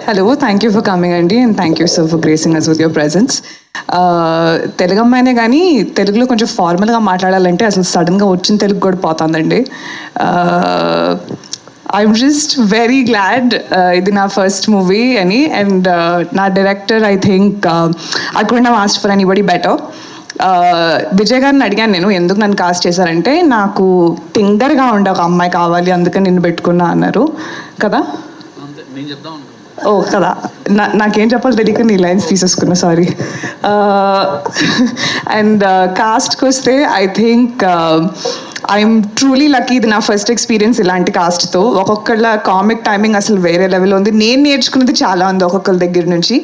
Hello, thank you for coming, Andy, and thank you, sir, for gracing us with your presence. Telugu అమ్మాయినే కానీ తెలుగులో కొంచెం ఫార్మల్గా మాట్లాడాలంటే అసలు సడన్గా వచ్చిన తెలుగు కూడా పోతుందండి. ఐఎమ్ జస్ట్ వెరీ గ్లాడ్ ఇది నా ఫస్ట్ మూవీ అని. అండ్ నా director I think I couldn't have asked for anybody better. Vijay గారిని అడిగాను నేను, ఎందుకు నన్ను కాస్ట్ చేశారంటే నాకు టింగర్గా ఉండే ఒక అమ్మాయి కావాలి, అందుకని నిన్ను పెట్టుకున్నా అన్నారు కదా. ఓ కదా, నాకేం చెప్పాలి తెలియక నీ లైన్స్ తీసేసుకున్నా, సారీ. అండ్ కాస్ట్కి వస్తే I think I'm truly lucky. ఇది నా ఫస్ట్ ఎక్స్పీరియన్స్ ఇలాంటి కాస్ట్తో. ఒక్కొక్కళ్ళ కామిక్ టైమింగ్ అసలు వేరే లెవెల్ ఉంది. నేను నేర్చుకున్నది చాలా ఉంది ఒక్కొక్కరి దగ్గర నుంచి.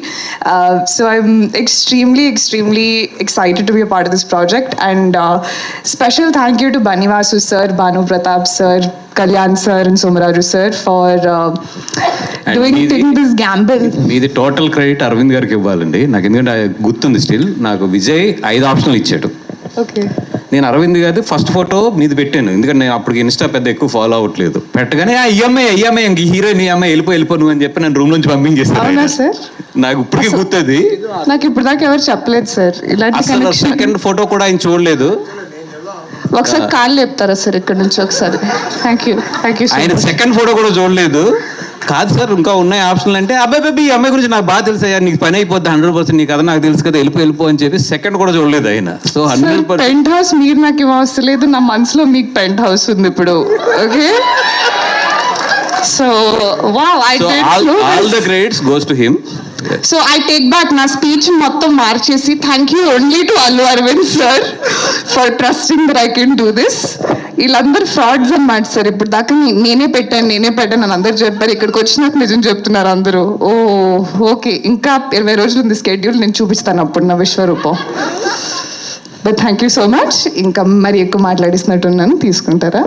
So I'm extremely excited to be a part of this project. And special thank you to Bunny Vasu sir, Bhanu Pratap sir, Kalyan sir and Somaraju sir for doing this gamble. మీది టోటల్ క్రెడిట్ అరవింద్ గారికి ఇవ్వాలండి. నాకు ఎందుకంటే గుర్తుంది స్టిల్. నాకు విజయ్ 5 ఆప్షన్లు ఇచ్చాడు. ఓకే, నేను అరవింద్ గారి ఫస్ట్ ఫోటో మీద పెట్టాను, ఎందుకంటే నేను అప్పటికి ఇన్స్టా పెద్ద ఎక్కువ ఫాలో అవ్వట్లేదు. పెట్టగానే అయ్యమ్మాయి ఇంక హీరోయిన్ ఈ అమ్మాయి వెళ్ళిపో నువ్వు అని చెప్పి నేను రూమ్ నుంచి పంపించేస్తాను సార్. నాకు ఇప్పటికీ గుర్తుంది. నాకు ఇప్పుడు దాకా ఎవరు చెప్పలేదు సార్ ఇలాంటి. సెకండ్ ఫోటో కూడా ఆయన చూడలేదు. ఒకసారి కాళ్ళు లేపుతారా సార్ ఇక్కడ నుంచి ఒకసారి? Thank you. ఆయన సెకండ్ ఫోటో కూడా చూడలేదు. కాదు సార్ ఇంకా ఉన్నాయి ఆప్షన్లు అంటే, అబ్బాయి ఈ అమ్మాయి గురించి నాకు బాగా తెలుసు, నీకు పని అయిపోద్ది 100%, నీ కదా నాకు తెలుసు కదా, వెళ్ళిపో అని చెప్పి సెకండ్ కూడా చూడలేదు ఆయన. సో 100% పెంట్ హౌస్ మీరు నాకు ఇవ్వవలసిన లేదు, నా మనసులో మీకు పెంట్ హౌస్ ఉంది ఇప్పుడు. Okay, so wow, all the credits goes to him. So I take back నా స్పీచ్ మొత్తం మార్చేసి thank you only to Allu Aravind sir for trusting that I can do this. వీళ్ళందరూ ఫ్రాడ్స్ అన్నమాట సార్. ఇప్పుడు దాకా నేనే పెట్టాను అని అందరు చెప్పారు. ఇక్కడికి వచ్చినాక నిజం చెప్తున్నారు అందరూ. ఓ ఓకే, ఇంకా 20 రోజులు ఉంది స్కెడ్యూల్, నేను చూపిస్తాను అప్పుడు నా విశ్వరూపం. But thank you so much. ఇంకా మరి ఎక్కువ మాట్లాడిస్తున్నట్టున్నాను, తీసుకుంటారా?